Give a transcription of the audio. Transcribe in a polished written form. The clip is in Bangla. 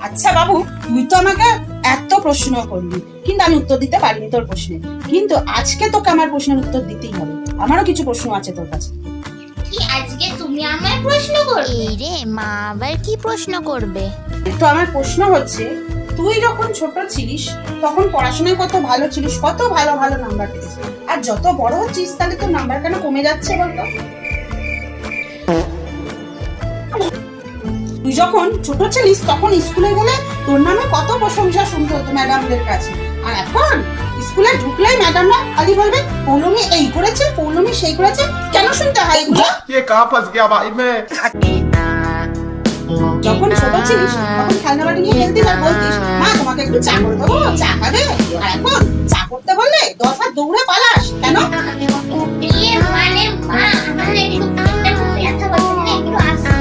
আচ্ছা বাবু, তুই তো আমাকে এত প্রশ্ন করলি, কিন্তু আমি উত্তর দিতে পারিনি তোর প্রশ্নে। কিন্তু আজকে তোকে আমার প্রশ্নের উত্তর দিতেই হবে। আমারও কিছু প্রশ্ন আছে তোর কাছে। কি আজকে তুমি আমায় প্রশ্ন করবে? এই রে, মা আবার কি প্রশ্ন করবে? তো আমার প্রশ্ন হচ্ছে, তুই যখন ছোট ছিলিস তখন পড়াশোনায় কত ভালো ছিলিস, কত ভালো ভালো নাম্বার পেয়েছিস, আর যত বড় হচ্ছিস তাহলে তোর নাম্বার কেন কমে যাচ্ছে বলতো? তুই যখন ছোট ছিলিস তখন স্কুলে গেলে তোর নামে কত প্রশংসা শুনতে হতো ম্যাডামদের কাছে, আর এখন স্কুলে ঢুকলেই ম্যাডামরা খালি বলবে পৌলমি এই করেছে, পৌলমি সেই করেছে। কেন শুনতে হয় এগুলো? ये कहाँ फंस गया भाई मैं। যখন ছোট ছিলিস তখন খেলনা বাটি নিয়ে খেলতিস আর বলতিস মা তোমাকে একটু চা করে দেবো, চা খাবে? আর এখন চা করতে বললে 10 হাত দৌড়ে পালাস কেন? ইয়ে মানে মা, আমার একটু পেটটা খুব ব্যথা করছে, একটু আসছে।